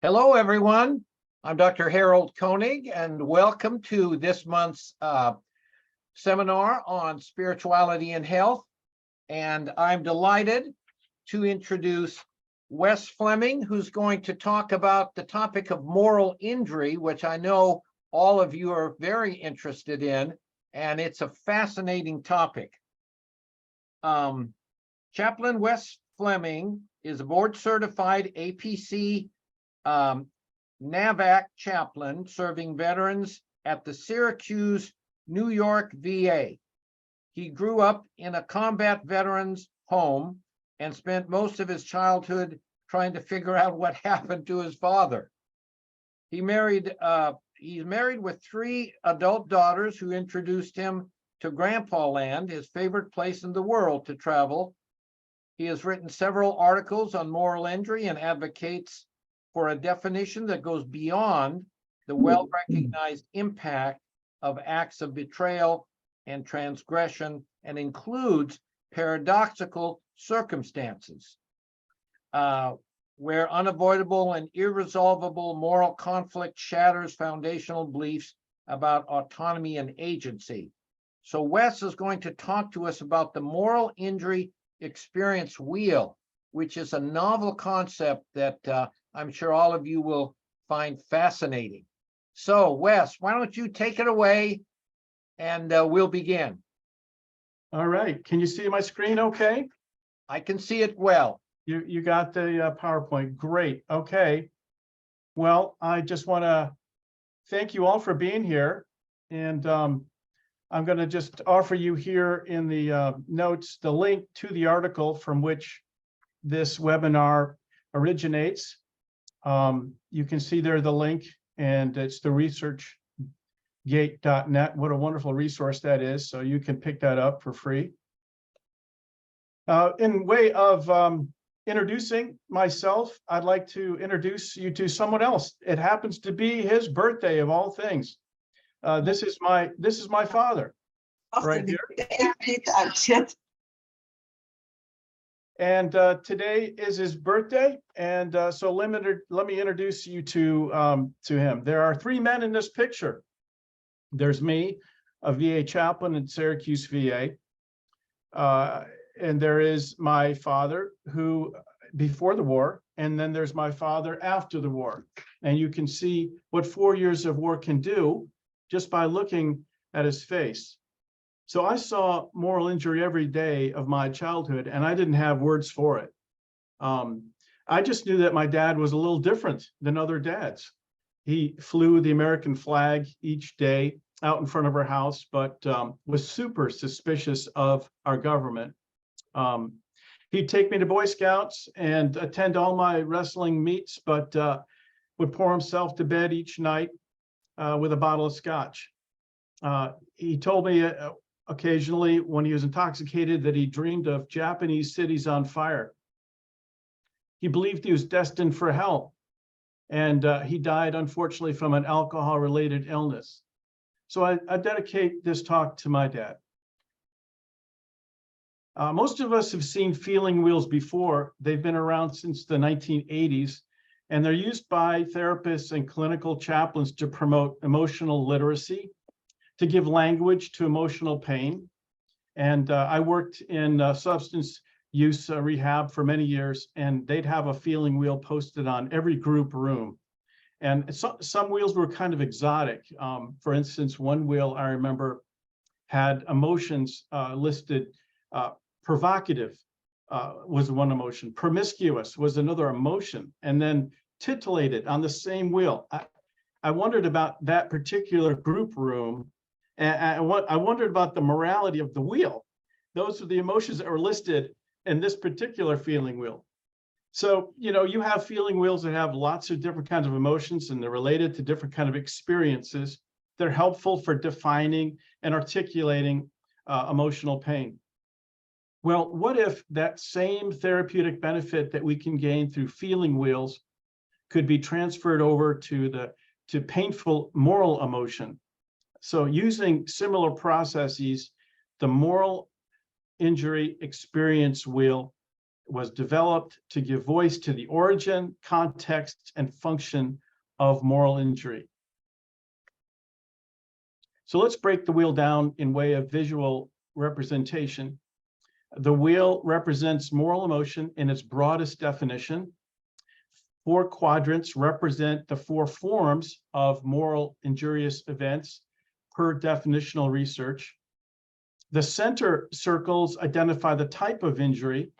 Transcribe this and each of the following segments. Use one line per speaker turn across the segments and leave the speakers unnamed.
Hello, everyone. I'm Dr. Harold Koenig, and welcome to this month's seminar on spirituality and health. And I'm delighted to introduce Wes Fleming, who's going to talk about the topic of moral injury, which I know all of you are very interested in, and it's a fascinating topic. Chaplain Wes Fleming is a board-certified APC NAVAC chaplain serving veterans at the Syracuse, New York VA. He grew up in a combat veterans home and spent most of his childhood trying to figure out what happened to his father. He's married with 3 adult daughters who introduced him to Grandpa Land, his favorite place in the world to travel. He has written several articles on moral injury and advocates for a definition that goes beyond the well-recognized impact of acts of betrayal and transgression and includes paradoxical circumstances where unavoidable and irresolvable moral conflict shatters foundational beliefs about autonomy and agency. So Wes is going to talk to us about the moral injury experience wheel, which is a novel concept that I'm sure all of you will find fascinating. So Wes, why don't you take it away and we'll begin.
All right. Can you see my screen okay?
I can see it well.
You got the PowerPoint. Great. Okay. Well, I just want to thank you all for being here. And I'm going to just offer you here in the notes the link to the article from which this webinar originates. You can see there the link, and it's the researchgate.net. What a wonderful resource that is. So you can pick that up for free. In way of introducing myself, I'd like to introduce you to someone else. It happens to be his birthday of all things. This is my father right here. And today is his birthday, and so let me introduce you to him. There are 3 men in this picture. There's me, a VA chaplain in Syracuse VA, and there is my father, who before the war, and then there's my father after the war. And you can see what 4 years of war can do just by looking at his face. So I saw moral injury every day of my childhood, and I didn't have words for it. I just knew that my dad was a little different than other dads. He flew the American flag each day out in front of our house, but was super suspicious of our government. He'd take me to Boy Scouts and attend all my wrestling meets, but would pour himself to bed each night with a bottle of scotch. He told me occasionally when he was intoxicated that he dreamed of Japanese cities on fire. He believed he was destined for hell, and he died, unfortunately, from an alcohol-related illness. So I dedicate this talk to my dad. Most of us have seen feeling wheels before. They've been around since the 1980s, and they're used by therapists and clinical chaplains to promote emotional literacy, to give language to emotional pain. And I worked in substance use rehab for many years, and they'd have a feeling wheel posted on every group room. And some wheels were kind of exotic. For instance, one wheel I remember had emotions listed. Provocative was one emotion. Promiscuous was another emotion. And then titillated on the same wheel. I wondered about that particular group room. And I wondered about the morality of the wheel. Those are the emotions that were listed in this particular feeling wheel. So, you have feeling wheels that have lots of different kinds of emotions, and they're related to different kinds of experiences. They're helpful for defining and articulating emotional pain. Well, what if that same therapeutic benefit that we can gain through feeling wheels could be transferred over to painful moral emotion? So using similar processes, the moral injury experience wheel was developed to give voice to the origin, context, and function of moral injury. So let's break the wheel down in way of visual representation. The wheel represents moral emotion in its broadest definition. 4 quadrants represent the 4 forms of moral injurious events per definitional research. The center circles identify the type of injury.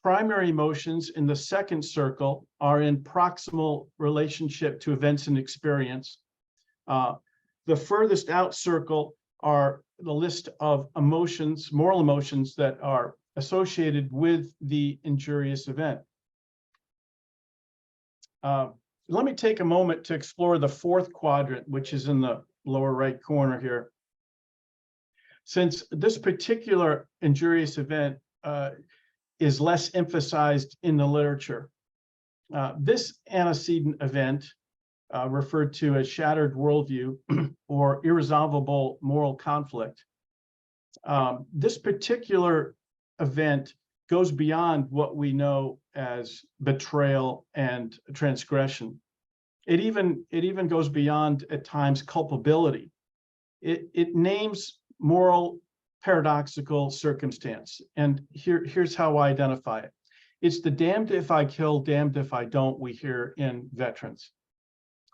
Primary emotions in the second circle are in proximal relationship to events and experience. The furthest out circle are the list of emotions, moral emotions that are associated with the injurious event. Let me take a moment to explore the 4th quadrant, which is in the lower right corner here. Since this particular injurious event is less emphasized in the literature, this antecedent event, referred to as shattered worldview or irresolvable moral conflict, this particular event goes beyond what we know as betrayal and transgression. It even goes beyond at times culpability. It names moral paradoxical circumstance, and here's how I identify it. It's the damned if I kill, damned if I don't we hear in veterans.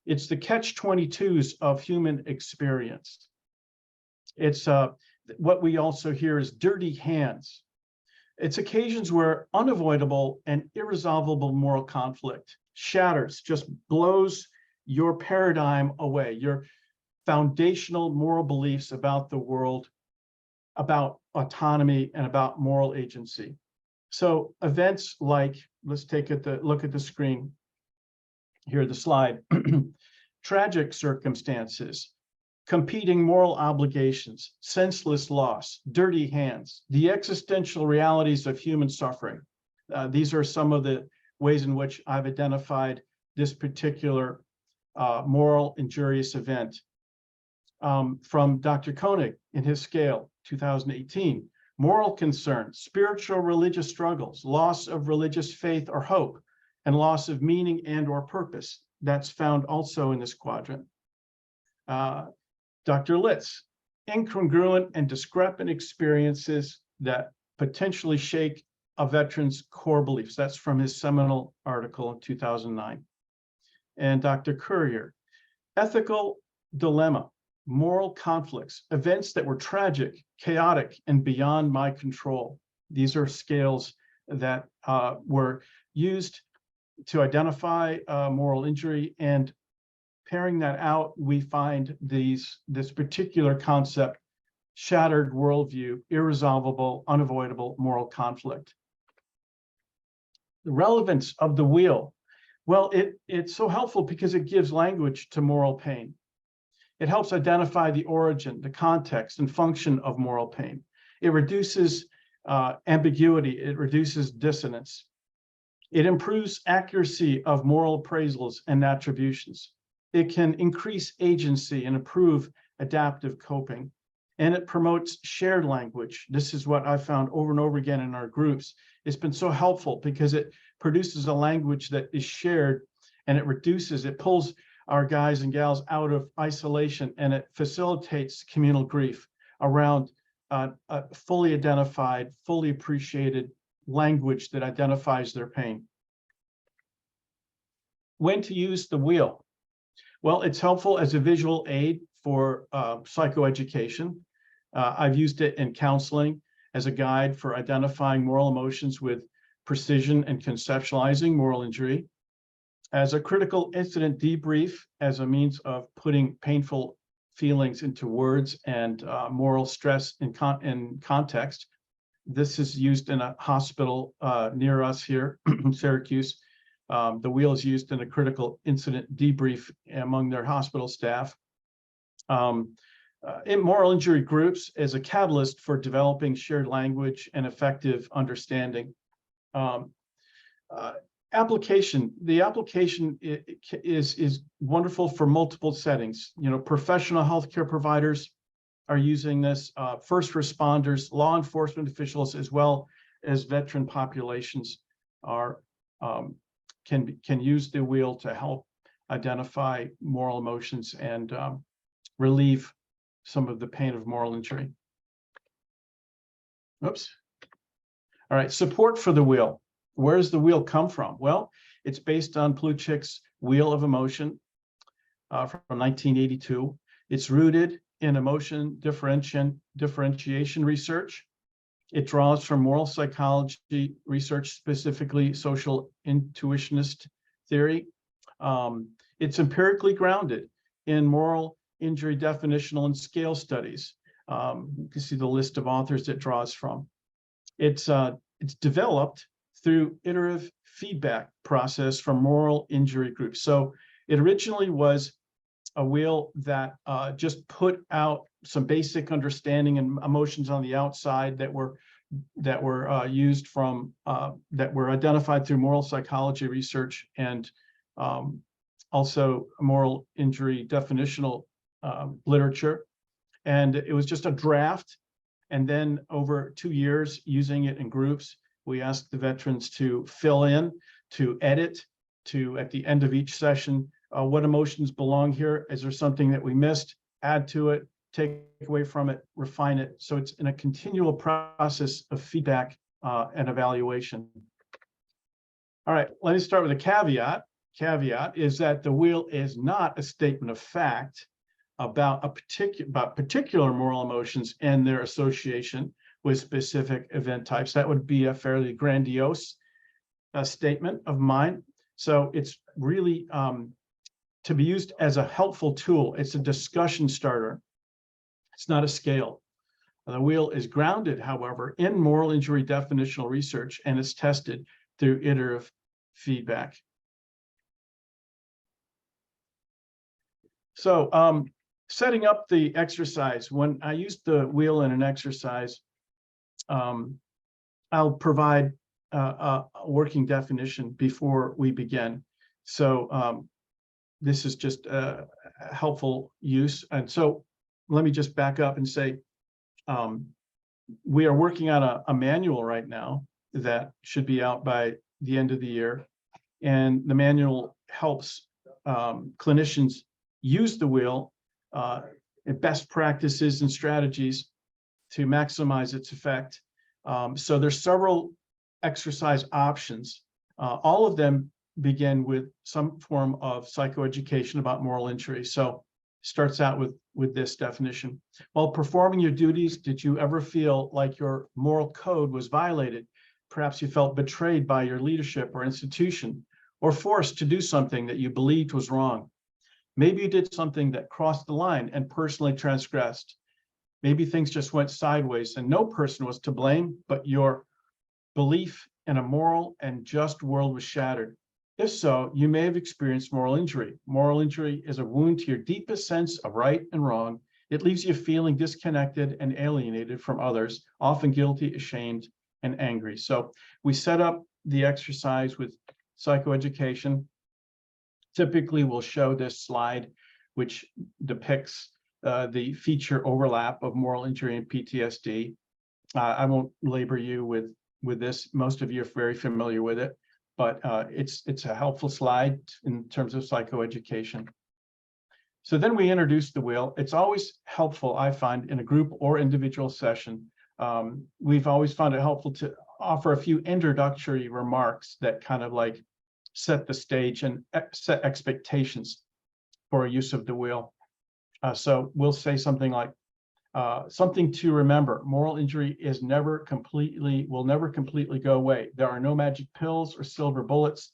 It's the catch-22s of human experience. It's what we also hear is dirty hands. It's occasions where unavoidable and irresolvable moral conflict shatters, just blows your paradigm away, your foundational moral beliefs about the world, about autonomy, and about moral agency. So events like, let's take a look at the screen. Here, the slide. Tragic circumstances, competing moral obligations, senseless loss, dirty hands, the existential realities of human suffering. These are some of the ways in which I've identified this particular moral injurious event. From Dr. Koenig in his scale, 2018, moral concerns, spiritual religious struggles, loss of religious faith or hope, and loss of meaning and or purpose. That's found also in this quadrant. Dr. Litz, incongruent and discrepant experiences that potentially shake a veteran's core beliefs. That's from his seminal article in 2009. And Dr. Currier, ethical dilemma, moral conflicts, events that were tragic, chaotic, and beyond my control. These are scales that were used to identify moral injury, and pairing that out, we find this particular concept, shattered worldview, irresolvable, unavoidable moral conflict. The relevance of the wheel, well, it's so helpful because it gives language to moral pain. It helps identify the origin, the context, and function of moral pain. It reduces ambiguity, it reduces dissonance. It improves accuracy of moral appraisals and attributions. It can increase agency and improve adaptive coping. And it promotes shared language. This is what I've found over and over again in our groups. It's been so helpful because it produces a language that is shared, and it pulls our guys and gals out of isolation, and it facilitates communal grief around a fully identified, fully appreciated language that identifies their pain. When to use the wheel? Well, it's helpful as a visual aid for psychoeducation. I've used it in counseling as a guide for identifying moral emotions with precision and conceptualizing moral injury, as a critical incident debrief, as a means of putting painful feelings into words and moral stress in context. This is used in a hospital near us here in Syracuse. The wheel is used in a critical incident debrief among their hospital staff. In moral injury groups as a catalyst for developing shared language and effective understanding. Application. The application is wonderful for multiple settings. You know, professional healthcare providers are using this, first responders, law enforcement officials, as well as veteran populations. are can use the wheel to help identify moral emotions and relieve some of the pain of moral injury. Oops. All right, support for the wheel. Where does the wheel come from? Well, it's based on Plutchik's Wheel of Emotion from 1982. It's rooted in emotion differentiation research. It draws from moral psychology research, specifically social intuitionist theory. It's empirically grounded in moral injury definitional and scale studies. You can see the list of authors it draws from. It's developed through iterative feedback process from moral injury groups. So it originally was a wheel that just put out some basic understanding and emotions on the outside that were used from that were identified through moral psychology research and also moral injury definitional literature. And it was just a draft. And then over 2 years, using it in groups, we asked the veterans to fill in, to edit, to at the end of each session, what emotions belong here? Is there something that we missed? Add to it, take away from it, refine it. So it's in a continual process of feedback and evaluation. All right, let me start with a caveat. Caveat is that the wheel is not a statement of fact about particular moral emotions and their association with specific event types. That would be a fairly grandiose statement of mine. So it's really to be used as a helpful tool. It's a discussion starter. It's not a scale. The wheel is grounded, however, in moral injury definitional research, and it's tested through iterative feedback. So setting up the exercise, when I use the wheel in an exercise, I'll provide a working definition before we begin. So this is just a helpful use. And so let me just back up and say, we are working on a manual right now that should be out by the end of the year. And the manual helps clinicians use the wheel and best practices and strategies to maximize its effect. So there's several exercise options. All of them begin with some form of psychoeducation about moral injury. So starts out with this definition. While performing your duties, did you ever feel like your moral code was violated? Perhaps you felt betrayed by your leadership or institution, or forced to do something that you believed was wrong. Maybe you did something that crossed the line and personally transgressed. Maybe things just went sideways and no person was to blame, but your belief in a moral and just world was shattered. If so, you may have experienced moral injury. Moral injury is a wound to your deepest sense of right and wrong. It leaves you feeling disconnected and alienated from others, often guilty, ashamed, and angry. So we set up the exercise with psychoeducation. Typically, we'll show this slide, which depicts the feature overlap of moral injury and PTSD. I won't labor you with this. Most of you are very familiar with it, but it's a helpful slide in terms of psychoeducation. So then we introduce the wheel. It's always helpful, I find, in a group or individual session. We've always found it helpful to offer a few introductory remarks that kind of like set the stage and set expectations for use of the wheel. So we'll say something like, something to remember, moral injury will never completely go away. There are no magic pills or silver bullets.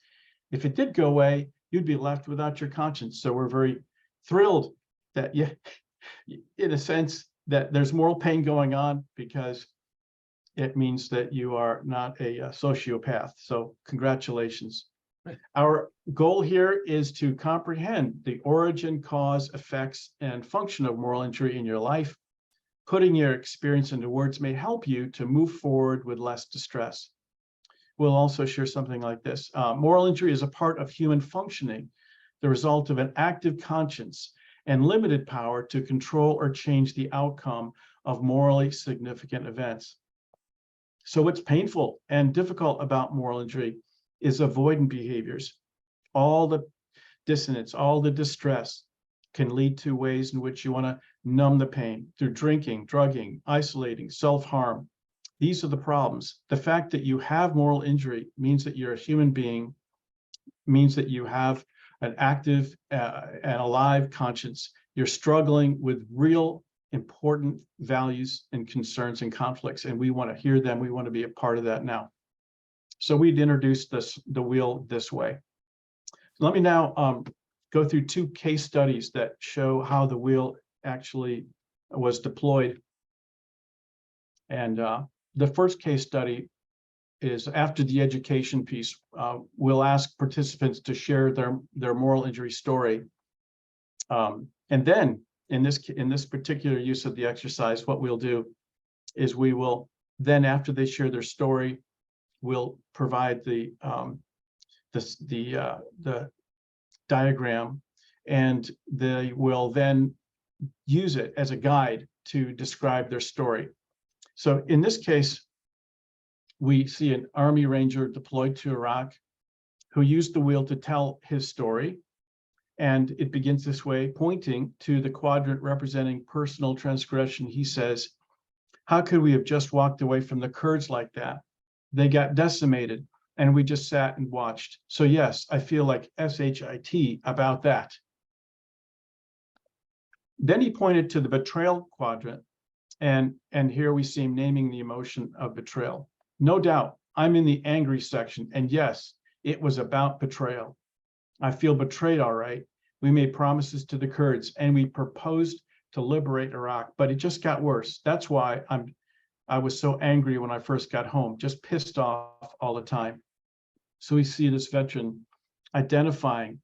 If it did go away, you'd be left without your conscience. So we're very thrilled that in a sense, that there's moral pain going on, because it means that you are not a sociopath. So congratulations. Our goal here is to comprehend the origin, cause, effects, and function of moral injury in your life. Putting your experience into words may help you to move forward with less distress. We'll also share something like this. Moral injury is a part of human functioning, the result of an active conscience and limited power to control or change the outcome of morally significant events. So what's painful and difficult about moral injury? is avoidant behaviors. All the dissonance, all the distress can lead to ways in which you want to numb the pain through drinking, drugging, isolating, self-harm. These are the problems. The fact that you have moral injury means that you're a human being, means that you have an active and alive conscience. You're struggling with real important values and concerns and conflicts, and we want to hear them. We want to be a part of that now. So we'd introduce the wheel this way. Let me now go through two case studies that show how the wheel actually was deployed. And the first case study is after the education piece. We'll ask participants to share their moral injury story. And then in this particular use of the exercise, what we'll do is we will then, after they share their story, we'll provide the diagram, and they will then use it as a guide to describe their story. So in this case, we see an Army Ranger deployed to Iraq who used the wheel to tell his story. And it begins this way, pointing to the quadrant representing personal transgression. He says, "How could we have just walked away from the Kurds like that? They got decimated and we just sat and watched. So yes, I feel like SHIT about that." Then he pointed to the betrayal quadrant, and here we see him naming the emotion of betrayal. "No doubt, I'm in the angry section, and yes, it was about betrayal. I feel betrayed, all right. We made promises to the Kurds and we proposed to liberate Iraq, but it just got worse. That's why I was so angry when I first got home, just pissed off all the time." So we see this veteran identifying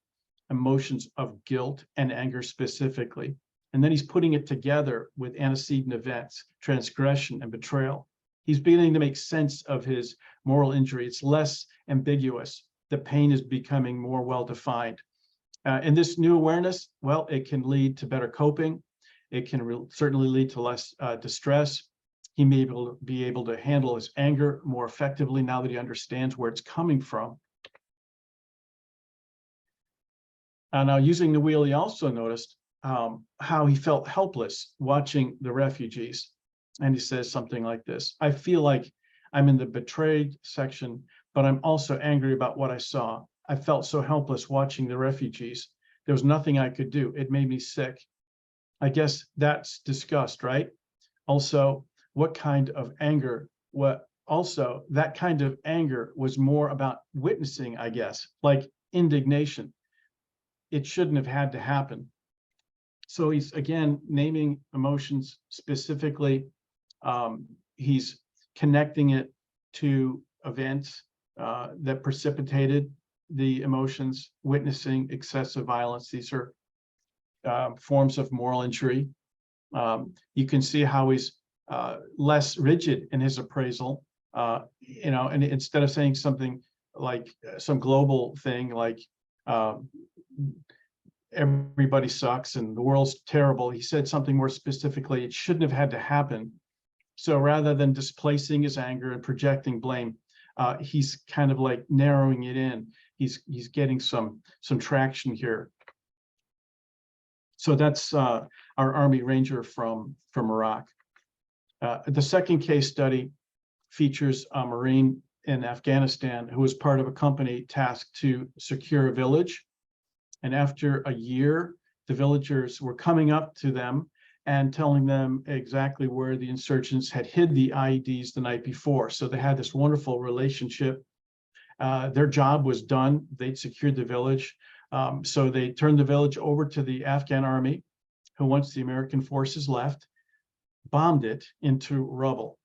emotions of guilt and anger specifically. And then he's putting it together with antecedent events, transgression and betrayal. He's beginning to make sense of his moral injury. It's less ambiguous. The pain is becoming more well-defined. And this new awareness, well, it can lead to better coping. It can certainly lead to less distress. He may be able to handle his anger more effectively now that he understands where it's coming from. And now using the wheel, he also noticed how he felt helpless watching the refugees. And he says something like this: "I feel like I'm in the betrayed section, but I'm also angry about what I saw. I felt so helpless watching the refugees. There was nothing I could do. It made me sick." I guess that's disgust, right? Also, what kind of anger? That kind of anger was more about witnessing, I guess, like indignation. It shouldn't have had to happen. So he's again naming emotions specifically. He's connecting it to events that precipitated the emotions, witnessing excessive violence. These are forms of moral injury. You can see how he's less rigid in his appraisal, and instead of saying something like some global thing like everybody sucks and the world's terrible, he said something more specifically: it shouldn't have had to happen. So rather than displacing his anger and projecting blame, he's kind of like narrowing it in. He's getting some traction here. So that's our Army Ranger from Iraq. The second case study features a Marine in Afghanistan who was part of a company tasked to secure a village. And after a year, the villagers were coming up to them and telling them exactly where the insurgents had hid the IEDs the night before. So they had this wonderful relationship. Their job was done. They'd secured the village. So they turned the village over to the Afghan army, who, once the American forces left, bombed it into rubble.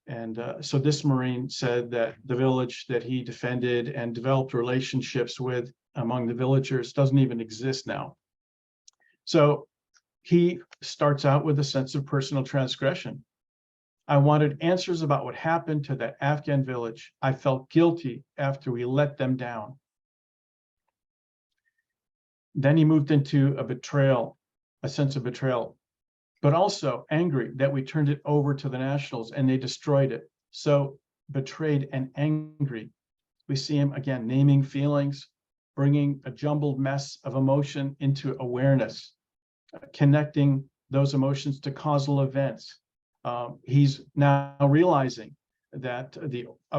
And so this Marine said that the village that he defended and developed relationships with among the villagers doesn't even exist now. So he starts out with a sense of personal transgression. "I wanted answers about what happened to that Afghan village. I felt guilty after we let them down." Then he moved into a sense of betrayal, but also angry that we turned it over to the Nationals and they destroyed it. So betrayed and angry. We see him again naming feelings, bringing a jumbled mess of emotion into awareness, connecting those emotions to causal events. He's now realizing that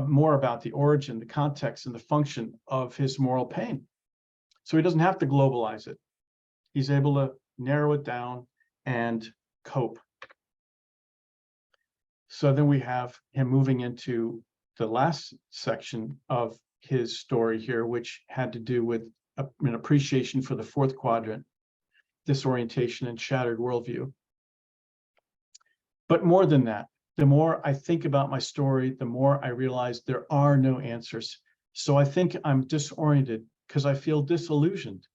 more about the origin, the context, and the function of his moral pain. So he doesn't have to globalize it. He's able to narrow it down and cope. So then we have him moving into the last section of his story here, which had to do with an appreciation for the fourth quadrant, disorientation and shattered worldview. But more than that, the more I think about my story, the more I realize there are no answers. So I think I'm disoriented because I feel disillusioned.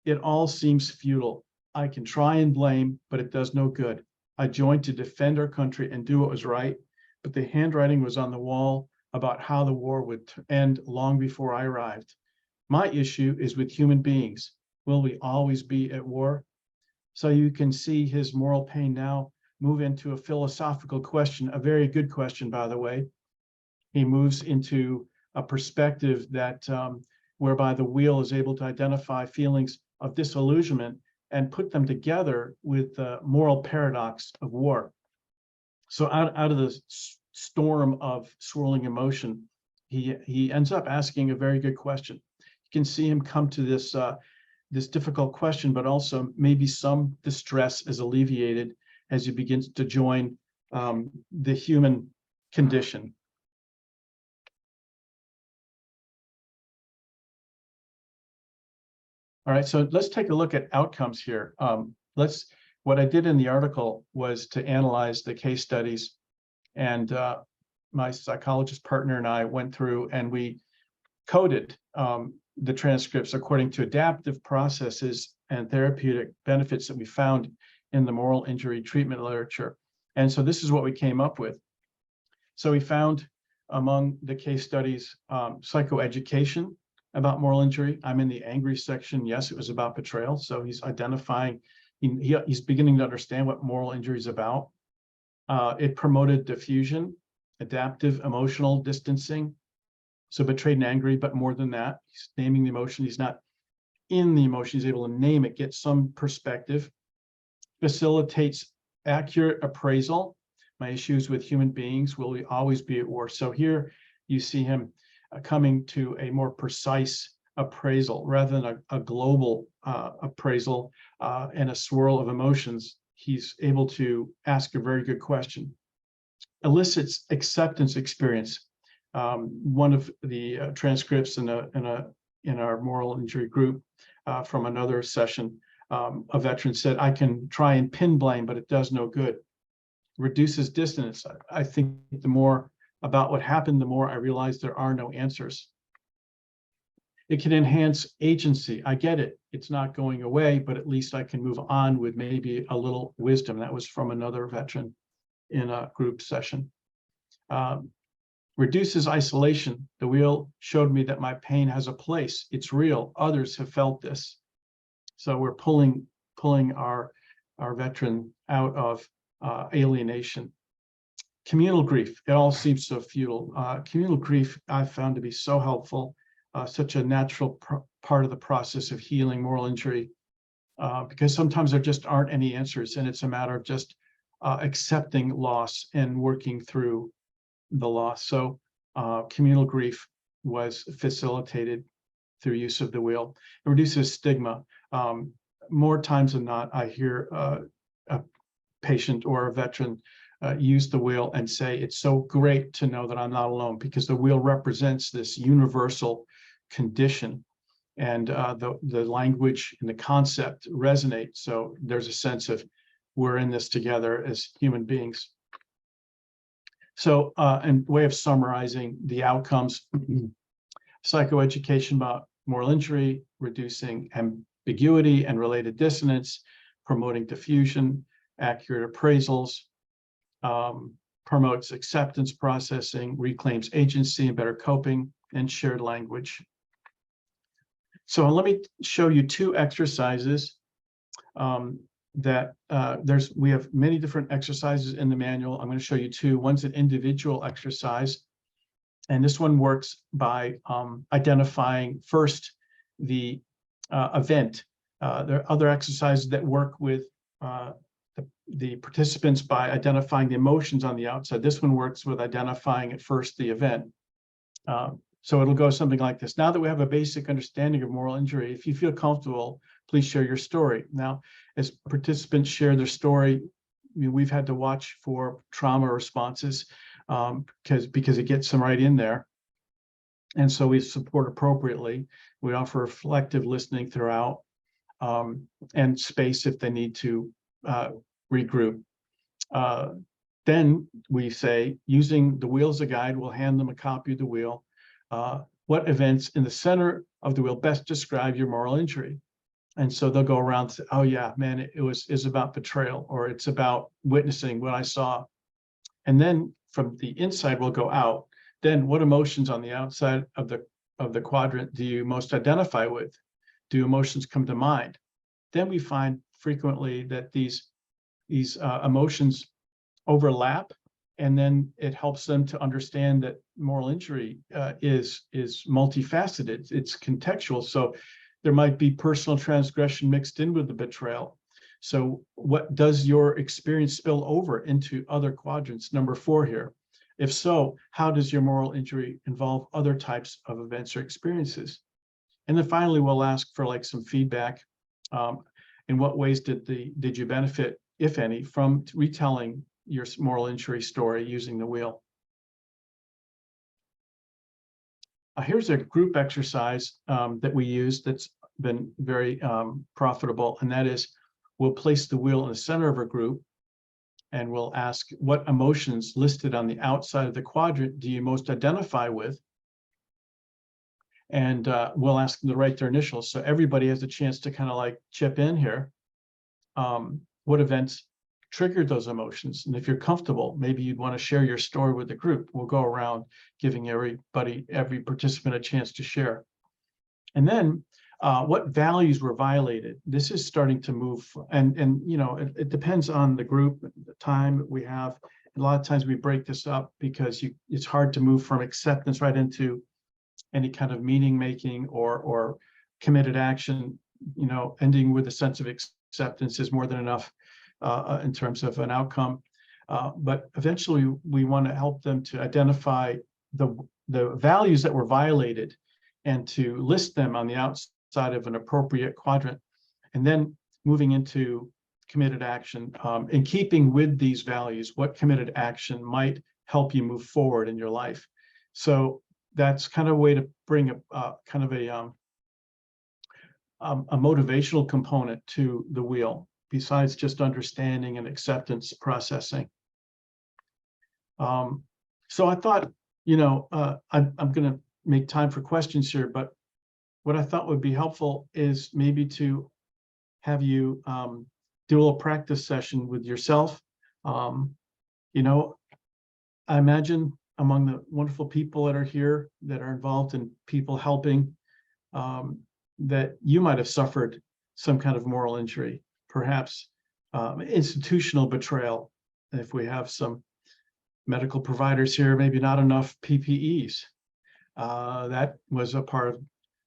It all seems futile. I can try and blame, but it does no good. I joined to defend our country and do what was right, but the handwriting was on the wall about how the war would end long before I arrived. My issue is with human beings. Will we always be at war? So you can see his moral pain now move into a philosophical question, a very good question, by the way. He moves into a perspective that whereby the wheel is able to identify feelings of disillusionment and put them together with the moral paradox of war. So out of the storm of swirling emotion, he ends up asking a very good question. You can see him come to this this difficult question, but also maybe some distress is alleviated as he begins to join the human condition. All right, so let's take a look at outcomes here. What I did in the article was to analyze the case studies, and my psychologist partner and I went through and we coded the transcripts according to adaptive processes and therapeutic benefits that we found in the moral injury treatment literature. And so this is what we came up with. So we found among the case studies, psychoeducation about moral injury. I'm in the angry section. Yes, it was about betrayal. So he's identifying, he's beginning to understand what moral injury is about. It promoted diffusion, adaptive emotional distancing. So betrayed and angry, but more than that, he's naming the emotion. He's not in the emotion. He's able to name it, get some perspective. Facilitates accurate appraisal. My issues with human beings, will we always be at war? So here you see him coming to a more precise appraisal rather than a global appraisal and a swirl of emotions. He's able to ask a very good question. Elicits acceptance experience. One of the transcripts in our moral injury group from another session, a veteran said, I can try and pin blame, but it does no good. Reduces dissonance. I think the more about what happened, the more I realize there are no answers. It can enhance agency. I get it. It's not going away, but at least I can move on with maybe a little wisdom. That was from another veteran in a group session. Reduces isolation. The wheel showed me that my pain has a place. It's real. Others have felt this. So we're pulling our veteran out of alienation. Communal grief. It all seems so futile. Communal grief I've found to be so helpful, such a natural part of the process of healing moral injury, because sometimes there just aren't any answers, and it's a matter of just accepting loss and working through the loss. So communal grief was facilitated through use of the wheel. It reduces stigma. More times than not, I hear a patient or a veteran use the wheel and say, it's so great to know that I'm not alone, because the wheel represents this universal condition, and the language and the concept resonate. So there's a sense of we're in this together as human beings. So in way of summarizing the outcomes, psychoeducation about moral injury, reducing ambiguity and related dissonance, promoting diffusion, accurate appraisals, promotes acceptance processing, reclaims agency and better coping, and shared language. So let me show you two exercises that we have many different exercises in the manual. I'm going to show you two. One's an individual exercise, And this one works by identifying first the event. There are other exercises that work with the participants by identifying the emotions on the outside. This one works with identifying at first the event. So it'll go something like this. Now that we have a basic understanding of moral injury, if you feel comfortable, please share your story. Now, as participants share their story, we've had to watch for trauma responses because it gets them right in there. And so we support appropriately. We offer reflective listening throughout and space if they need to regroup. Then we say, using the wheel as a guide, we'll hand them a copy of the wheel. What events in the center of the wheel best describe your moral injury? And so they'll go around and say, oh yeah, man, it's about betrayal, or it's about witnessing what I saw. And then from the inside, we'll go out. Then what emotions on the outside of the quadrant do you most identify with? Do emotions come to mind? Then we find frequently that these emotions overlap, and then it helps them to understand that moral injury is multifaceted. It's contextual. So there might be personal transgression mixed in with the betrayal. So what does your experience spill over into other quadrants? Number 4 here. If so, how does your moral injury involve other types of events or experiences? And then finally, we'll ask for like some feedback. In what ways did you benefit, if any, from retelling your moral injury story using the wheel? Here's a group exercise that we use that's been very profitable, and that is we'll place the wheel in the center of our group, and we'll ask, what emotions listed on the outside of the quadrant do you most identify with? And we'll ask them to write their initials, so everybody has a chance to kind of like chip in here. What events triggered those emotions? And if you're comfortable, maybe you'd want to share your story with the group. We'll go around giving every participant a chance to share. And then what values were violated? This is starting to move, and you know, it depends on the group, the time we have. A lot of times we break this up because it's hard to move from acceptance right into any kind of meaning making or committed action. You know, ending with a sense of acceptance is more than enough in terms of an outcome. But eventually we want to help them to identify the values that were violated and to list them on the outside of an appropriate quadrant, and then moving into committed action. In keeping with these values, what committed action might help you move forward in your life? So that's kind of a way to bring a kind of a motivational component to the wheel, besides just understanding and acceptance processing. So I thought, you know, I'm going to make time for questions here, but what I thought would be helpful is maybe to have you do a little practice session with yourself. You know, I imagine among the wonderful people that are here that are involved in people helping, that you might have suffered some kind of moral injury, perhaps institutional betrayal. If we have some medical providers here, maybe not enough PPEs. That was a part of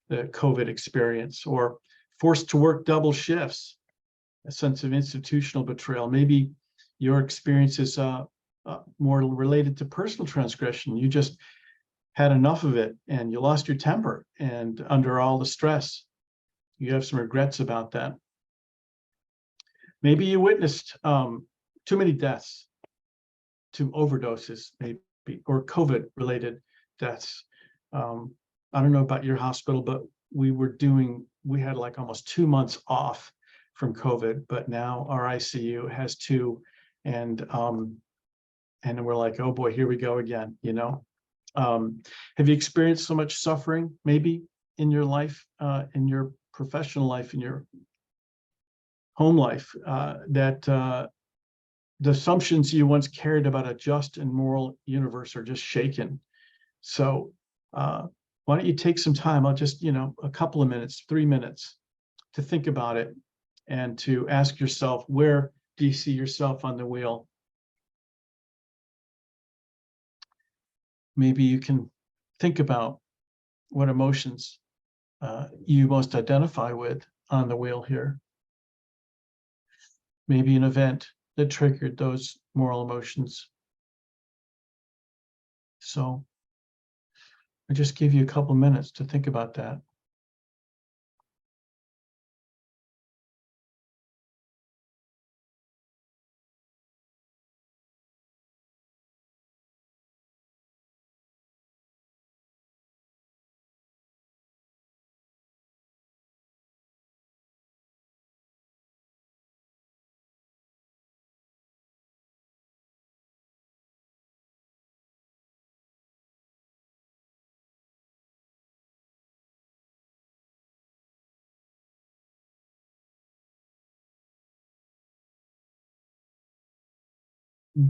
the COVID experience, or forced to work double shifts, a sense of institutional betrayal. Maybe your experience is more related to personal transgression. You just had enough of it and you lost your temper, and under all the stress, you have some regrets about that. Maybe you witnessed too many deaths, to overdoses, maybe, or COVID-related deaths. I don't know about your hospital, but we had like almost 2 months off from COVID, but now our ICU has 2, and we're like, oh boy, here we go again, you know? Have you experienced so much suffering, maybe in your life, in your professional life, in your home life, that the assumptions you once carried about a just and moral universe are just shaken? So why don't you take some time? I'll just, you know, a couple of minutes, 3 minutes, to think about it and to ask yourself, where do you see yourself on the wheel? Maybe you can think about what emotions you most identify with on the wheel here. Maybe an event that triggered those moral emotions. So I just give you a couple minutes to think about that.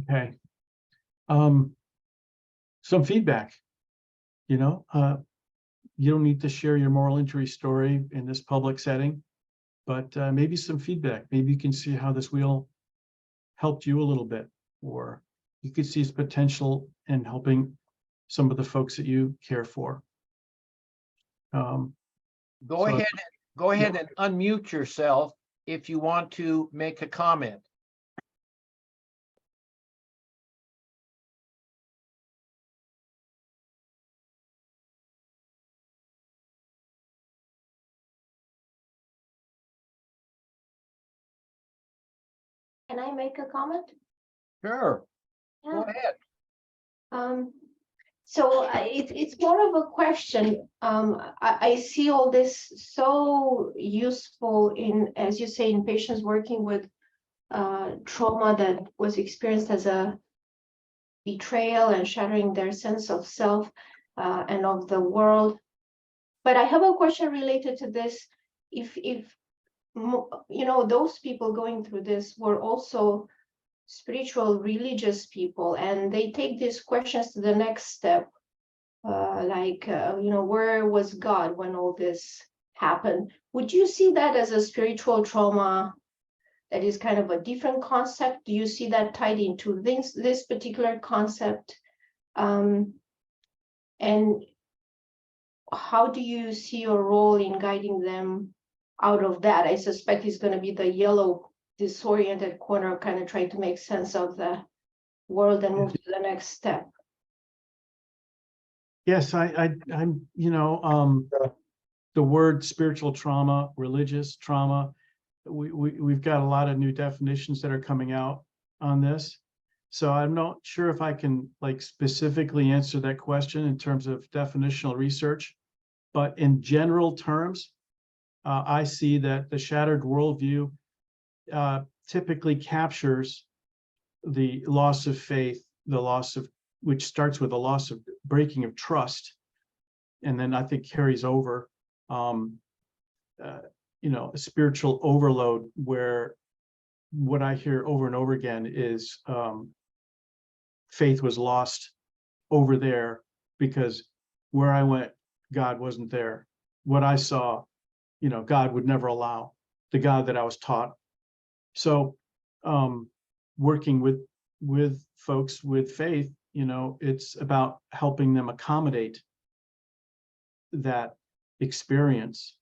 Okay. Some feedback, you know, you don't need to share your moral injury story in this public setting, but maybe some feedback. Maybe you can see how this wheel helped you a little bit, or you could see its potential in helping some of the folks that you care for.
Go
So-
ahead and unmute yourself if you want to make a comment.
Can I make a comment?
Sure,
Yeah.
go ahead.
So it's more of a question. I see all this so useful in, as you say, in patients working with trauma that was experienced as a betrayal and shattering their sense of self and of the world. But I have a question related to this. If you know, those people going through this were also spiritual, religious people, and they take these questions to the next step, you know, where was God when all this happened? Would you see that as a spiritual trauma that is kind of a different concept? Do you see that tied into this particular concept? And how do you see your role in guiding them out of that? I suspect it's going to be the yellow disoriented corner, kind of trying to make sense of the world and move to the next step.
Yes, I'm, you know, the word spiritual trauma, religious trauma, we've got a lot of new definitions that are coming out on this. So I'm not sure if I can like specifically answer that question in terms of definitional research, but in general terms, I see that the shattered worldview typically captures the loss of faith, which starts with a loss of breaking of trust, and then I think carries over, you know, a spiritual overload, where what I hear over and over again is faith was lost over there because where I went, God wasn't there. What I saw, you know, God would never allow, the God that I was taught. So working with folks with faith, you know, it's about helping them accommodate that experience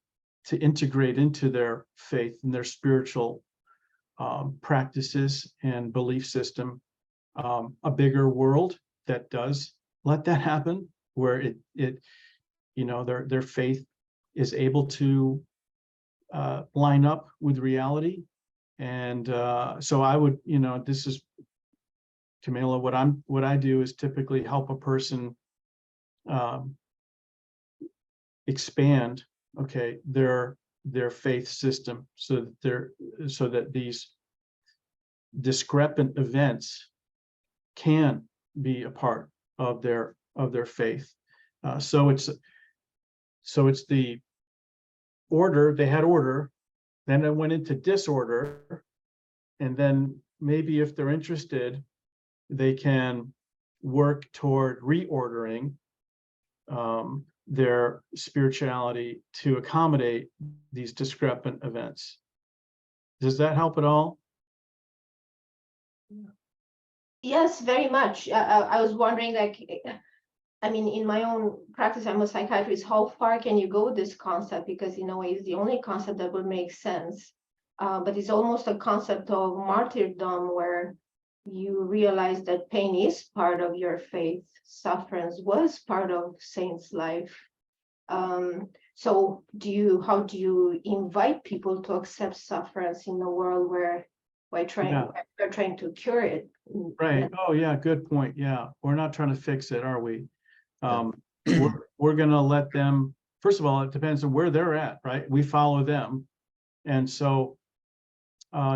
to integrate into their faith and their spiritual practices and belief system, a bigger world that does let that happen, where it you know, their faith is able to line up with reality. And so I would, you know, this is, Camilla, what I do is typically help a person expand, okay, their faith system, so that these discrepant events can be a part of their faith. So it's the order, they had order, then it went into disorder, and then maybe if they're interested, they can work toward reordering their spirituality to accommodate these discrepant events. Does that help at all?
Yes, very much. I was wondering, like, I mean, in my own practice, I'm a psychiatrist. How far can you go with this concept? Because in a way, it's the only concept that would make sense. But it's almost a concept of martyrdom where you realize that pain is part of your faith. Sufferance was part of saint's life. So how do you invite people to accept sufferance in a world where we're trying to cure it?
Right. Oh, yeah, good point. Yeah, we're not trying to fix it, are we? We're gonna let them, first of all, it depends on where they're at, right? We follow them. And so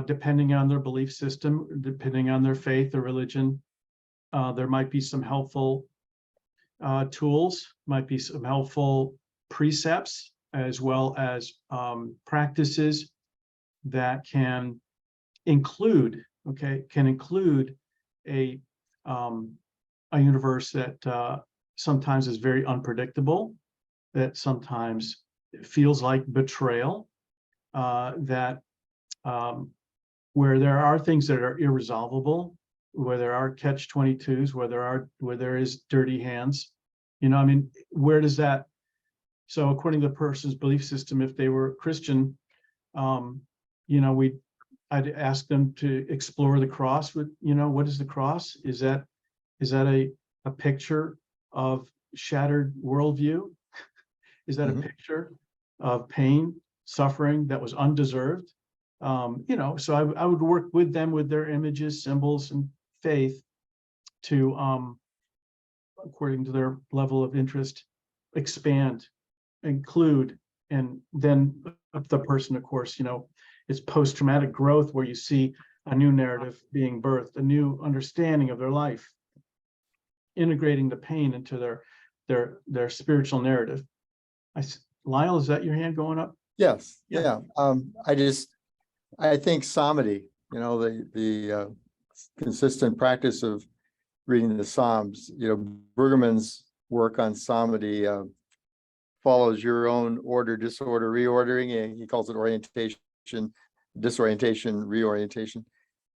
depending on their belief system, depending on their faith or religion, there might be some helpful tools, might be some helpful precepts, as well as practices that can include a universe that sometimes is very unpredictable, that sometimes feels like betrayal, that where there are things that are irresolvable, where there are catch-22s, where there is dirty hands, I mean, where does that? So according to the person's belief system, if they were Christian, I'd ask them to explore the cross with, what is the cross? Is that a picture of shattered worldview? Is that a picture of pain, suffering that was undeserved? So I would work with them with their images, symbols, and faith to, according to their level of interest, expand, include, and then the person, of course, it's post-traumatic growth where you see a new narrative being birthed, a new understanding of their life, integrating the pain into their spiritual narrative. Lyle, is that your hand going up?
Yes.
Yeah.
I think psalmody, the consistent practice of reading the Psalms, Brueggemann's work on psalmody follows your own order, disorder, reordering, and he calls it orientation, disorientation, reorientation.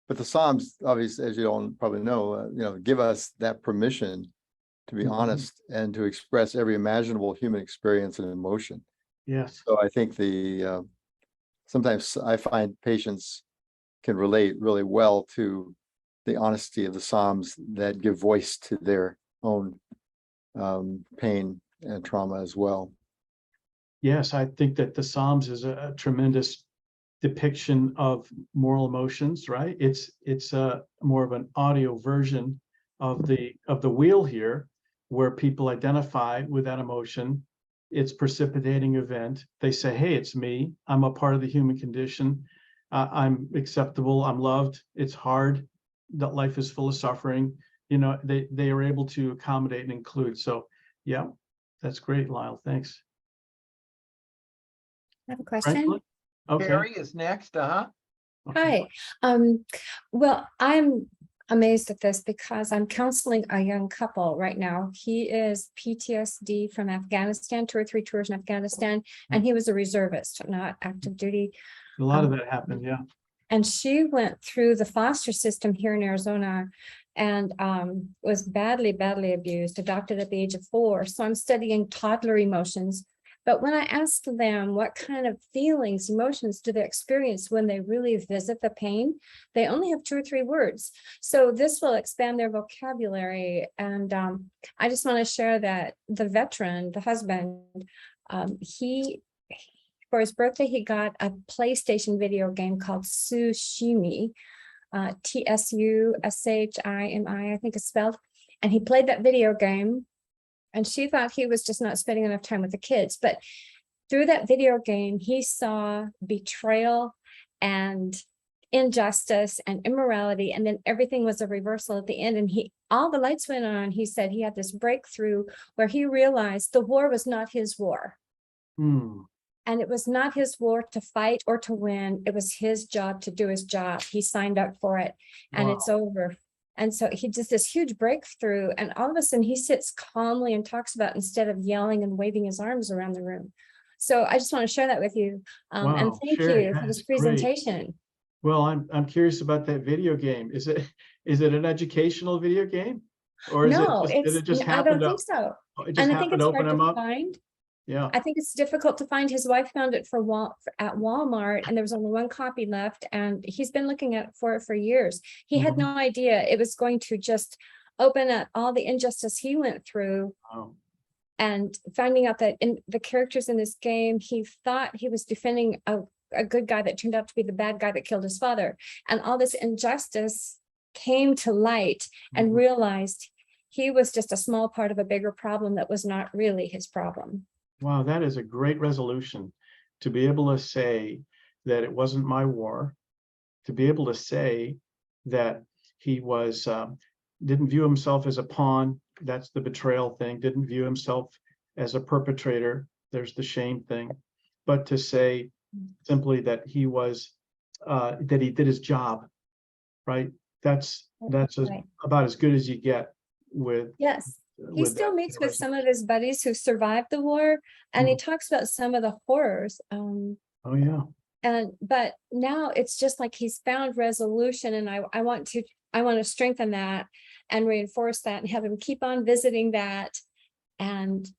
But the Psalms, obviously, as you all probably know, give us that permission to be honest and to express every imaginable human experience and emotion.
Yes.
So I think sometimes I find patients can relate really well to the honesty of the Psalms that give voice to their own pain and trauma as well.
Yes, I think that the Psalms is a tremendous depiction of moral emotions, right? It's a more of an audio version of the wheel here, where people identify with that emotion. It's precipitating event. They say, hey, it's me. I'm a part of the human condition. I'm acceptable. I'm loved. It's hard. That life is full of suffering. They are able to accommodate and include. So yeah, that's great, Lyle. Thanks.
I have a question.
Franklin? Okay.
Carrie is next,
Hi. Well, I'm amazed at this because I'm counseling a young couple right now. He is PTSD from Afghanistan, 2 or 3 tours in Afghanistan, and he was a reservist, not active duty.
A lot of that happened, yeah.
And she went through the foster system here in Arizona and was badly abused, adopted at the age of 4. So I'm studying toddler emotions. But when I ask them what kind of feelings, emotions do they experience when they really visit the pain, they only have 2 or 3 words. So this will expand their vocabulary. And I just want to share that the veteran, the husband, for his birthday, he got a PlayStation video game called Tsushimi, Tsushimi, I think it's spelled. And he played that video game. And she thought he was just not spending enough time with the kids. But through that video game, he saw betrayal and injustice and immorality. And then everything was a reversal at the end. And all the lights went on. He said he had this breakthrough where he realized the war was not his war. And it was not his war to fight or to win. It was his job to do his job. He signed up for it and It's over. And so he does this huge breakthrough, and all of a sudden he sits calmly and talks about instead of yelling and waving his arms around the room. So I just want to share that with you. And thank you for this presentation.
Great. Well, I'm curious about that video game. Is it an educational video game? Or is
No,
did it just
I
happen
don't
to,
think so.
it just
And I
happened
think
to
it's
open
hard
him
to
up?
find.
Yeah.
I think it's difficult to find. His wife found it at Walmart, and there was only one copy left, and he's been looking for it for years. He had
Mhm.
no idea it was going to just open up all the injustice he went through,
Oh,
and finding out that in the characters in this game, he thought he was defending a good guy that turned out to be the bad guy that killed his father. And all this injustice came to light and
Mhm.
realized he was just a small part of a bigger problem that was not really his problem.
wow, that is a great resolution, to be able to say that it wasn't my war, to be able to say that he was, didn't view himself as a pawn, that's the betrayal thing, didn't view himself as a perpetrator, there's the shame thing, but to say simply that he was, that he did his job, right? That's
Right.
about as good as you get with
Yes. He
with
still
that
meets with
resolution.
some of his buddies who survived the war, and he
Mhm.
talks about some of the horrors.
Oh, yeah.
But now it's just like he's found resolution, and I want to strengthen that and reinforce that and have him keep on visiting that, and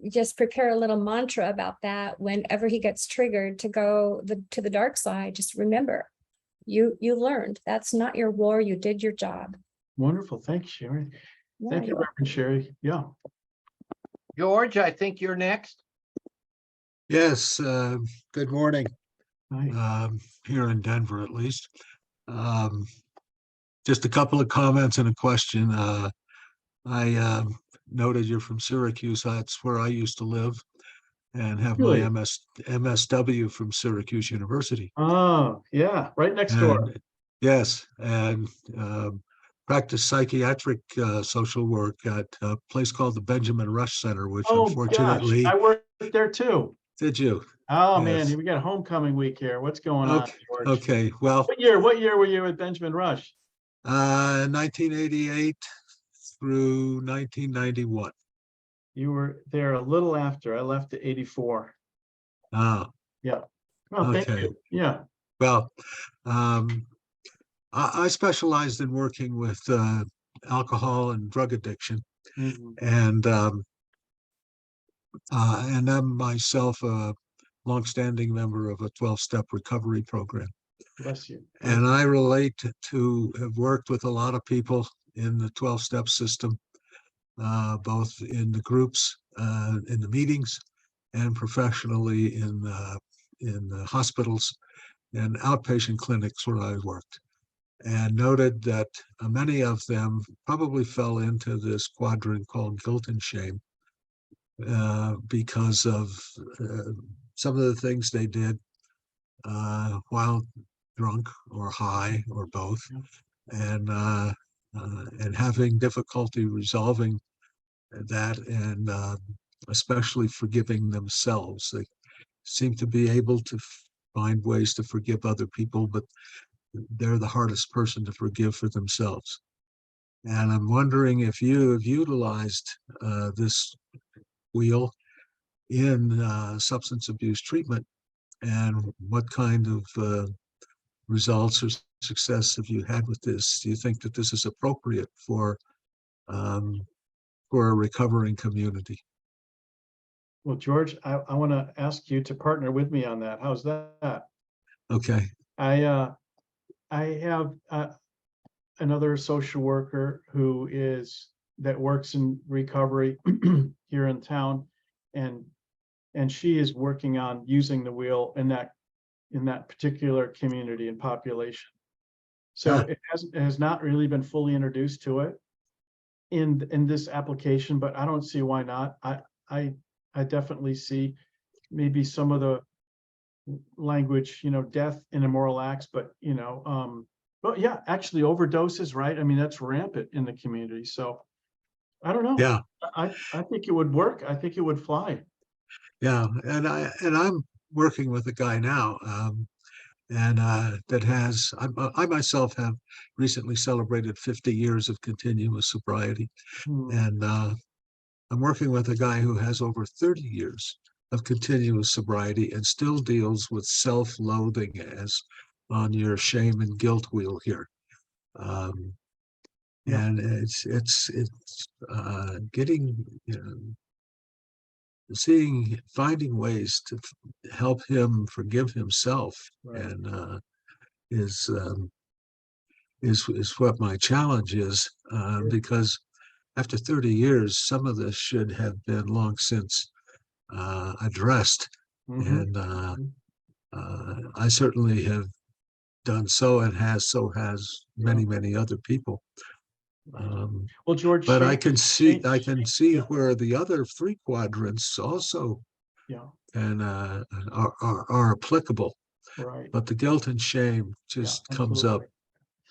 just prepare a little mantra about that whenever he gets triggered to go to the dark side. Just remember, you learned that's not your war. You did your job.
Wonderful. Thanks, Sherry.
Yeah,
Thank you,
you're
Reverend Sherry. Yeah.
George, I think you're next.
Yes, good morning,
Hi.
here in Denver at least. Um, Just a couple of comments and a question. I noted you're from Syracuse. That's where I used to live and have my
Really?
MSW from Syracuse University.
Oh, yeah, right next door.
And yes, and practiced psychiatric social work at a place called the Benjamin Rush Center, which
Oh, gosh,
unfortunately,
I worked there too.
did you?
Oh,
Yes.
man, we got homecoming week here. What's going on,
Okay,
George?
okay, well,
What year were you with Benjamin Rush?
1988 through 1991.
You were there a little after. I left at 84.
Ah,
Yeah. Well, thank
okay.
you. Yeah.
Well, I specialized in working with alcohol and drug addiction,
Mhm.
and I'm myself a longstanding member of a 12-step recovery program.
Bless you.
And I relate to have worked with a lot of people in the 12-step system, both in the groups, in the meetings, and professionally in the hospitals and outpatient clinics where I worked, and noted that many of them probably fell into this quadrant called guilt and shame because of some of the things they did while drunk or high or both, and having difficulty resolving that, and especially forgiving themselves. They seem to be able to find ways to forgive other people, but they're the hardest person to forgive for themselves. And I'm wondering if you have utilized this wheel in substance abuse treatment, and what kind of results or success have you had with this? Do you think that this is appropriate for a recovering community?
Well, George, I want to ask you to partner with me on that. How's that?
Okay.
I have another social worker that works in recovery here in town, and she is working on using the wheel in that particular community and population. So
Ah.
it has not really been fully introduced to it in this application, but I don't see why not. I definitely see maybe some of the language, death and immoral acts, but yeah, actually overdoses, right? I mean, that's rampant in the community. So I don't know.
Yeah.
I think it would work. I think it would fly.
Yeah. And I'm working with a guy now, and that has, I myself have recently celebrated 50 years of continuous sobriety. And I'm working with a guy who has over 30 years of continuous sobriety and still deals with self-loathing as on your shame and guilt wheel here.
Yeah.
And it's getting, finding ways to help him forgive himself,
Right.
and is is what my challenge is, because after 30 years, some of this should have been long since addressed,
Mhm.
and I certainly have done so, and so has many other people.
Well, George,
But I
shame-
can see
yeah.
where the other three quadrants also
Yeah,
and are applicable,
right.
but the guilt and shame
Yeah,
just comes up.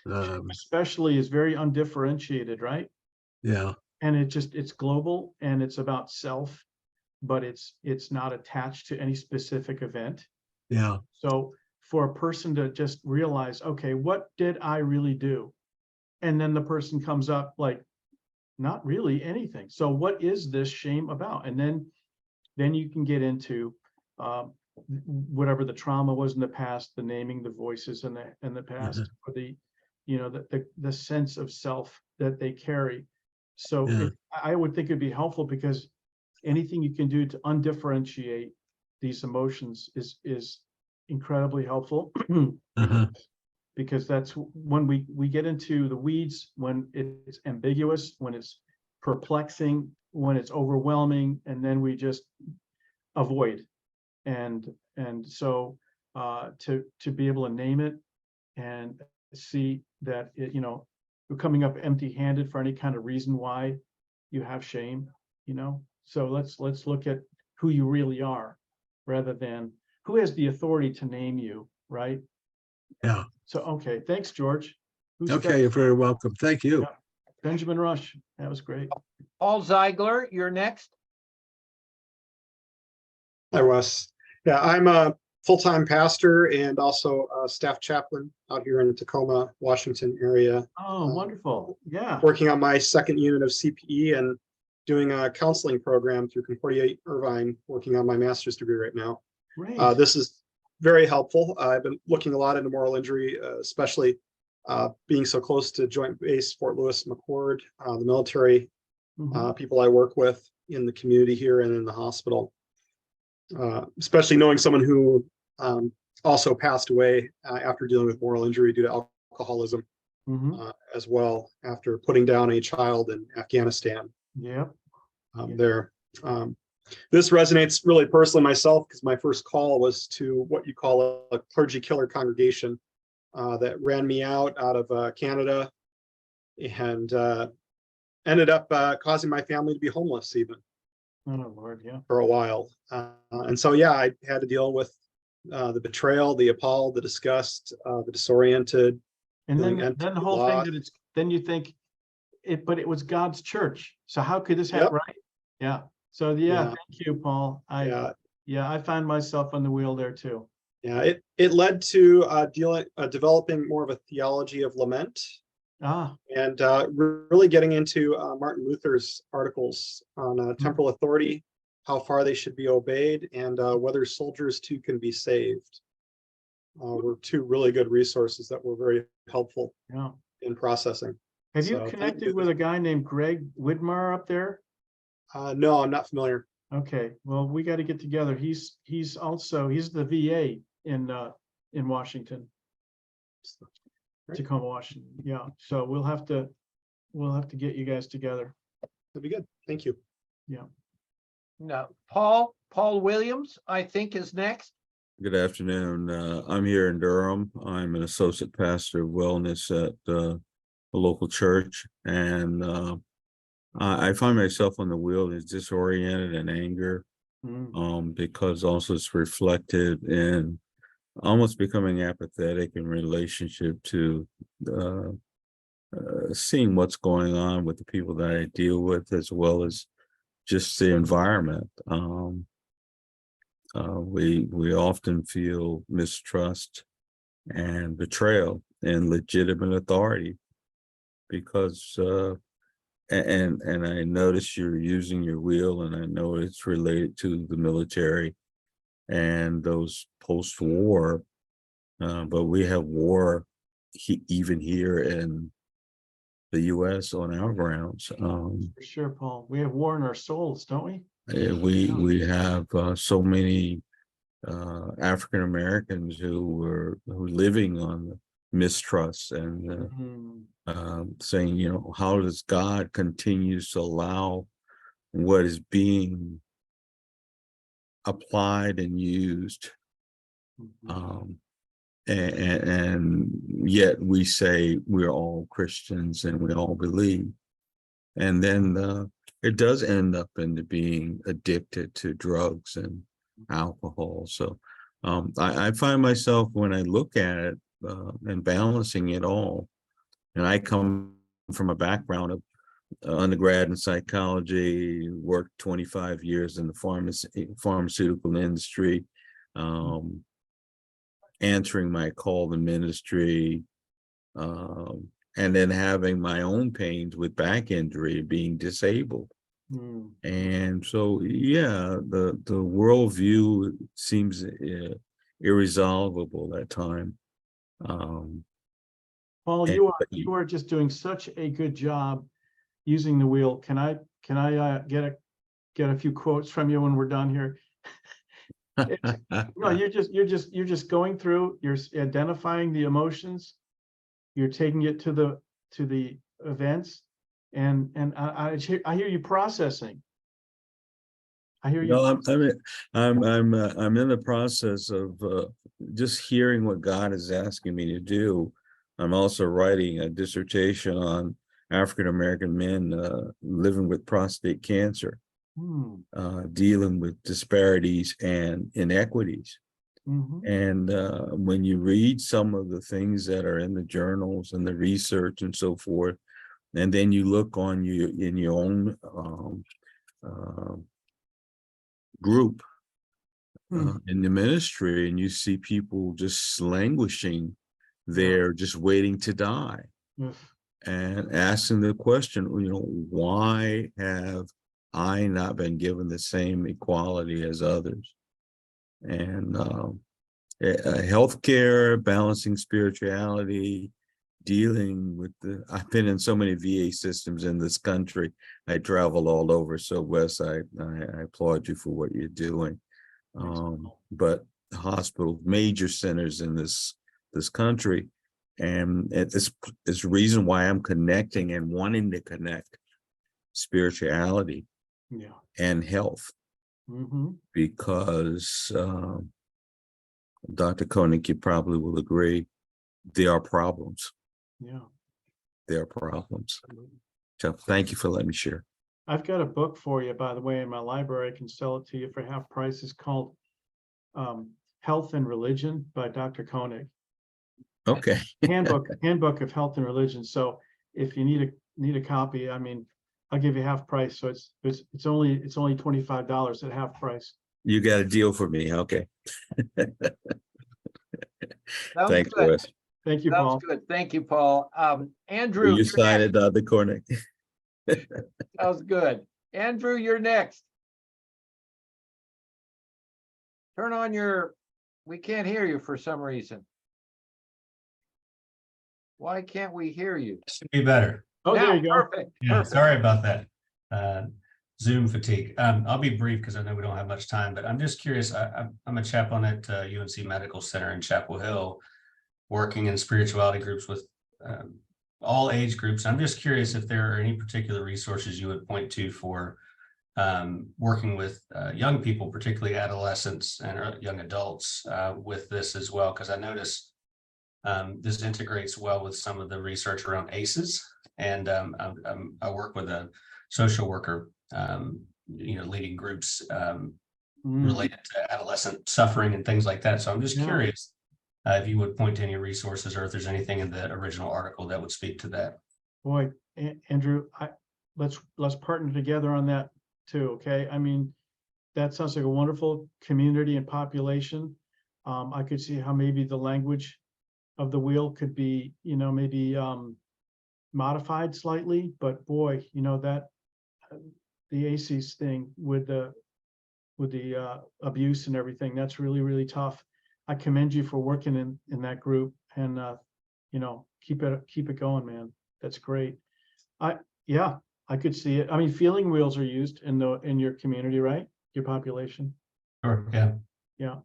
absolutely. Especially is very undifferentiated, right?
Yeah,
And it's global and it's about self, but it's not attached to any specific event.
yeah,
So for a person to just realize, okay, what did I really do? And then the person comes up like, not really anything. So what is this shame about? And then you can get into whatever the trauma was in the past, the naming the voices in the past, or the sense of self that they carry. So
yeah.
I would think it'd be helpful, because anything you can do to undifferentiate these emotions is incredibly helpful.
Uh-huh.
Because that's when we get into the weeds, when it's ambiguous, when it's perplexing, when it's overwhelming, and then we just avoid. And so to be able to name it and see that you're coming up empty-handed for any kind of reason why you have shame, so let's look at who you really are, rather than who has the authority to name you, right?
Yeah.
So, okay, thanks, George. Who's
Okay, you're very welcome. Thank you.
Yeah. Benjamin Rush, that was great.
Paul Ziegler, you're next.
Hi, Wes. Yeah, I'm a full-time pastor and also a staff chaplain out here in the Tacoma, Washington area,
Oh, wonderful. Yeah.
working on my second unit of CPE and doing a counseling program through Concordia Irvine, working on my master's degree right now.
Great.
This is very helpful. I've been looking a lot into moral injury, especially being so close to Joint Base Fort Lewis McChord, the military
Mhm.
people I work with in the community here and in the hospital. Especially knowing someone who also passed away after dealing with moral injury due to alcoholism
Mhm.
as well, after putting down a child in Afghanistan
Yep.
there. This resonates really personally myself, because my first call was to what you call a clergy killer congregation that ran me out of Canada, and ended up causing my family to be homeless even
Oh, Lord, yeah.
for a while. And so, yeah, I had to deal with the betrayal, the appalled, the disgust, the disoriented.
And
feeling
then
empty,
the whole
lost.
thing then you think but it was God's church. So how could this
Yep.
happen, right? Yeah. So yeah,
Yeah.
thank you, Paul.
Yeah,
I find myself on the wheel there too.
yeah. It led to developing more of a theology of lament,
Ah,
and really getting into Martin Luther's articles on temporal authority, how far they should be obeyed, and whether soldiers too can be saved. Were two really good resources that were very helpful
yeah.
in processing.
Have you
So, thank
connected
you.
with a guy named Greg Widmar up there?
No, I'm not familiar.
Okay, well, we got to get together. He's the VA in Washington,
Great.
Tacoma, Washington. Yeah. So we'll have to get you guys together.
That'd be good. Thank you.
Yeah.
No, Paul Williams, I think, is next.
Good afternoon. I'm here in Durham. I'm an associate pastor of wellness at a local church, and I find myself on the wheel as disoriented and anger,
Mm.
because also it's reflected in almost becoming apathetic in relationship to seeing what's going on with the people that I deal with, as well as just the environment. We often feel mistrust and betrayal in legitimate authority, because and I notice you're using your wheel, and I know it's related to the military and those post-war, but we have war even here in the US on our grounds.
For sure, Paul. We have war in our souls, don't we?
We have so many African Americans who are living on mistrust and saying, you know, how does God continue to allow what is being applied and used, and yet we say we're all Christians and we all believe, and then it does end up into being addicted to drugs and alcohol. So I find myself, when I look at it and balancing it all, and I come from a background of undergrad in psychology, worked 25 years in the pharmaceutical industry, answering my call to ministry, and then having my own pains with back injury, being disabled. And so, yeah, the worldview seems irresolvable at time.
Paul, you are just doing such a good job using the wheel. Can I get a few quotes from you when we're done here? No, you're just going through, you're identifying the emotions, you're taking it to the events, and I hear you processing. I hear you.
No, I'm in the process of just hearing what God is asking me to do. I'm also writing a dissertation on African American men living with prostate cancer, dealing with disparities and inequities. And when you read some of the things that are in the journals and the research and so forth, and then you look on in your own group in the ministry, and you see people just languishing there, just waiting to die, and asking the question, you know, why have I not been given the same equality as others? And healthcare, balancing spirituality, dealing with I've been in so many VA systems in this country. I travel all over. So Wes, I applaud you for what you're doing. But hospitals, major centers in this country, and it's the reason why I'm connecting and wanting to connect spirituality and health, because Dr. Koenig, you probably will agree, there are problems. There are problems. So thank you for letting me share.
I've got a book for you, by the way, in my library. I can sell it to you for half price. It's called Health and Religion by Dr. Koenig.
Okay.
handbook of health and religion. So if you need a copy, I mean, I'll give you half price. So it's only $25 at half price.
You got a deal for me. Okay. Thanks,
good.
Wes.
Thank you,
Sounds
Paul.
good. Thank you, Paul. Andrew,
Will you
you're
sign
next.
it, Dr. Koenig?
Sounds good. Andrew, you're next. Turn on we can't hear you for some reason. Why can't we hear you?
Should be better.
Oh,
Now,
there you go.
perfect.
Yeah,
Perfect.
sorry about that. Zoom fatigue. I'll be brief because I know we don't have much time, but I'm just curious. I'm a chaplain at UNC Medical Center in Chapel Hill, working in spirituality groups with all age groups. I'm just curious if there are any particular resources you would point to for working with young people, particularly adolescents and young adults with this as well, because I notice this integrates well with some of the research around ACEs, and I work with a social worker, leading groups related to adolescent suffering and things like that. So I'm just curious if you would point to any resources, or if there's anything in the original article that would speak to that.
Boy, Andrew, let's partner together on that too. Okay, I mean, that sounds like a wonderful community and population. I could see how maybe the language of the wheel could be, maybe modified slightly, but boy, that the ACEs thing with the abuse and everything, that's really, really tough. I commend you for working in that group, and keep it going, man. That's great. Yeah, I could see it. I mean, feeling wheels are used in your community, right? Your population.
Sure, yeah.
Yeah.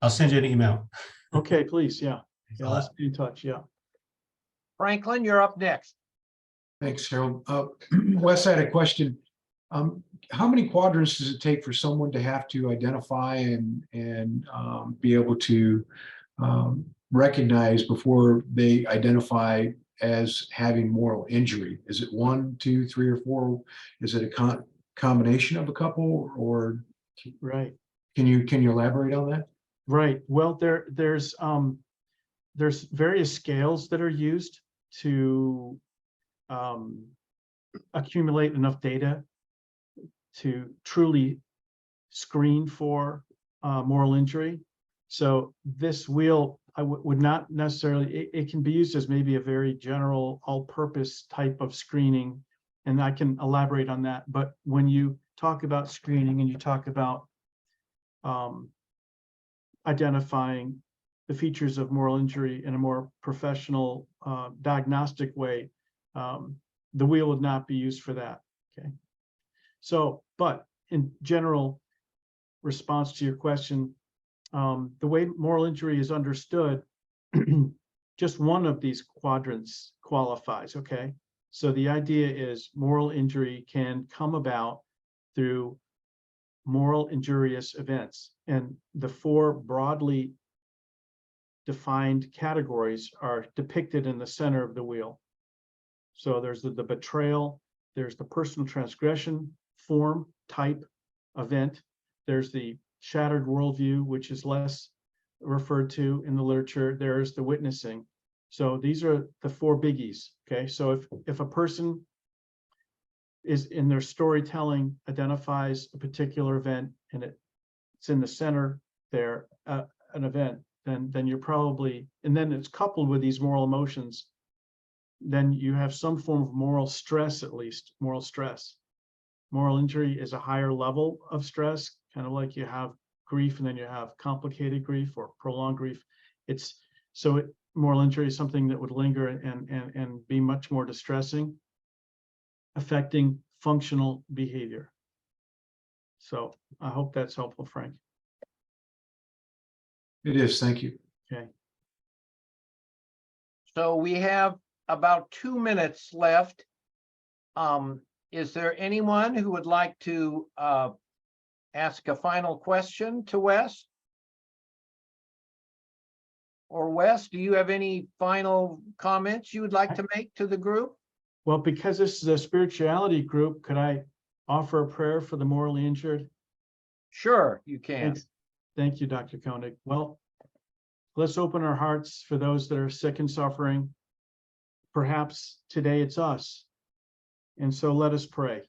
I'll send you an email.
Okay, please. Yeah.
Thanks a
Yeah.
lot.
Let's be in touch. Yeah.
Franklin, you're up next.
Thanks, Harold. Wes, I had a question. How many quadrants does it take for someone to have to identify and be able to recognize before they identify as having moral injury? Is it 1, 2, 3, or 4? Is it a combination of a couple, or
Right.
can you elaborate on that?
Right. Well, there's various scales that are used to accumulate enough data to truly screen for moral injury. So this wheel, I would not necessarily, it can be used as maybe a very general all-purpose type of screening, and I can elaborate on that. But when you talk about screening and you talk about identifying the features of moral injury in a more professional diagnostic way, the wheel would not be used for that. Okay. So, but in general response to your question, the way moral injury is understood, just one of these quadrants qualifies. Okay. So the idea is moral injury can come about through moral injurious events, and the 4 broadly defined categories are depicted in the center of the wheel. So there's the betrayal, there's the personal transgression, form, type, event. There's the shattered worldview, which is less referred to in the literature. There's the witnessing. So these are the 4 biggies. Okay, so if a person is in their storytelling identifies a particular event and it's in the center there, an event, then you're probably, and then it's coupled with these moral emotions, then you have some form of moral stress, at least moral stress. Moral injury is a higher level of stress, kind of like you have grief and then you have complicated grief or prolonged grief. Moral injury is something that would linger and be much more distressing, affecting functional behavior. So I hope that's helpful, Frank.
It is. Thank you.
Okay.
So we have about 2 minutes left. Is there anyone who would like to ask a final question to Wes? Or Wes, do you have any final comments you would like to make to the group?
Well, because this is a spirituality group, could I offer a prayer for the morally injured?
Sure, you can.
Thanks. Thank you, Dr. Koenig. Well, let's open our hearts for those that are sick and suffering. Perhaps today it's us. And so let us pray.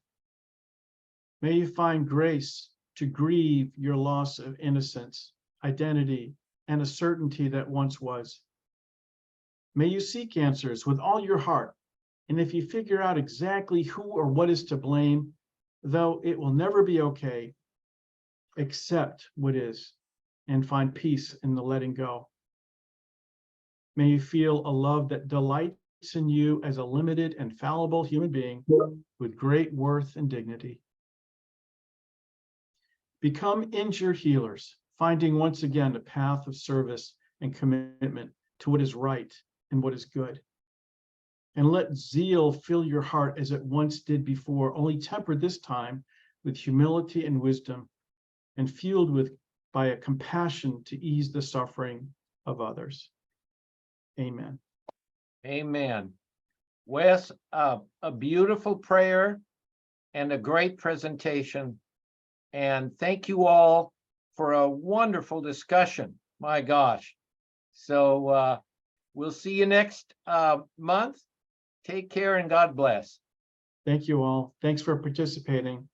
May you find grace to grieve your loss of innocence, identity, and a certainty that once was. May you seek answers with all your heart. And if you figure out exactly who or what is to blame, though it will never be okay, accept what is and find peace in the letting go. May you feel a love that delights in you as a limited and fallible human being with great worth and dignity. Become injured healers, finding once again a path of service and commitment to what is right and what is good. And let zeal fill your heart as it once did before, only tempered this time with humility and wisdom, and fueled by a compassion to ease the suffering of others. Amen.
Amen. Wes, a beautiful prayer and a great presentation. And thank you all for a wonderful discussion. My gosh. So we'll see you next month. Take care and God bless.
Thank you all. Thanks for participating.